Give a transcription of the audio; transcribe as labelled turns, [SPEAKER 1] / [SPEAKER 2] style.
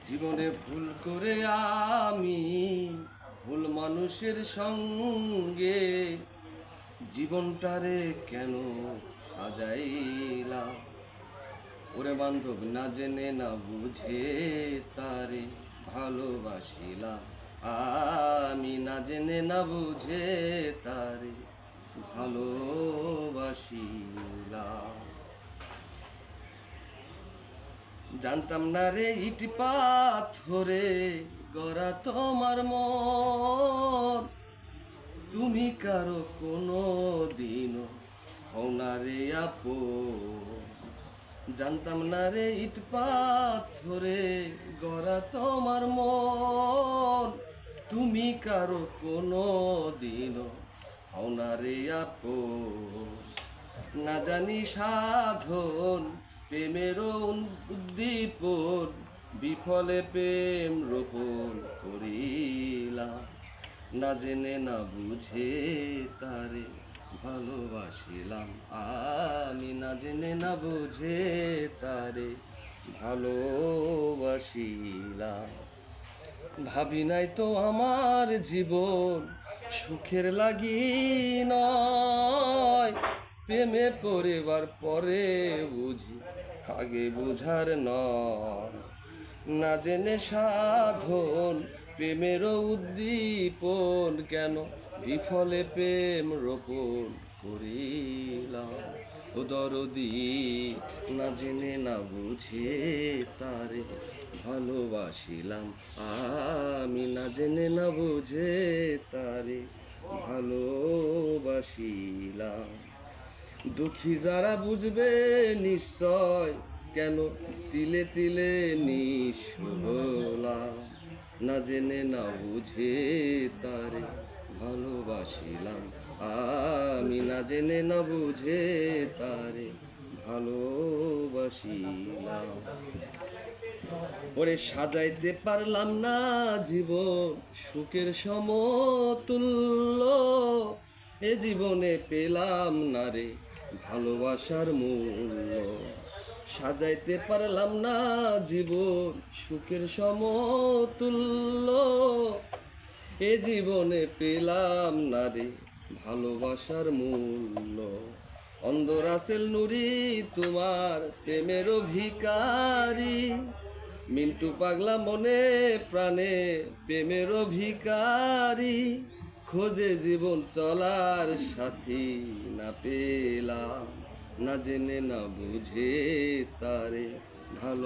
[SPEAKER 1] জীবনে ভুল করে আমি ভুল মানুষের সঙ্গে জীবনটারে কেন সাজাইলাম। ওরে বান্ধব, না জেনে না বুঝে তারে ভালোবাসিলাম। আমি না জেনে না বুঝে তারে ভালোবাসিলাম। জানতাম না রে ইট পাথরে গড়া তোমার মন, তুমি কারো কোনো দিনও হও না রে আপন। জানতাম না রে ইট পাথরে গড়া তোমার মন, তুমি কারো কোনো দিনও হও না রে আপন। না জানি সাধন প্রেমেরও উদ্দীপন, বিফলে প্রেম রোপণ করিলাম। না জেনে না বুঝে তারে ভালোবাসিলাম। আমি না জেনে না বুঝে তারে ভালোবাসিলাম। ভাবি নাই তো আমার জীবন সুখের লাগি নয়, প্রেমে পড়িবার পরে বুঝি আগে বুঝার নয়। না জেনে সাধন প্রেমেরও উদ্দীপন, কেন বিফলে প্রেম রোপণ করিলাম। ও দরদি, না জেনে না বুঝে তারে ভালোবাসিলাম। আমি না জেনে না বুঝে তারে ভালোবাসিলাম। দুঃখী যারা বুঝবে নিশ্চয়, কেন তিলে তিলে নিঃস্ব হলাম। না জেনে না বুঝে তারে ভালোবাসিলাম। আমি না জেনে না বুঝে তারে ভালোবাসিলাম। ওরে সাজাইতে পারলাম না জীবন সুখের সমতুল্য, এ জীবনে পেলাম না রে ভালোবাসার মূল্য। সাজাইতে পারলাম না জীবন সুখের সমতুল্য, এ জীবনে পেলাম না রে ভালোবাসার মূল্য। অন্ধ রাসেল নুরি তোমার প্রেমেরও ভিখারি, মিন্টু পাগলা মনে প্রাণে প্রেমেরও ভিখারি। খোঁজে জীবন চলার সাথী না পেলাম, না জেনে না বুঝে তারে ভালো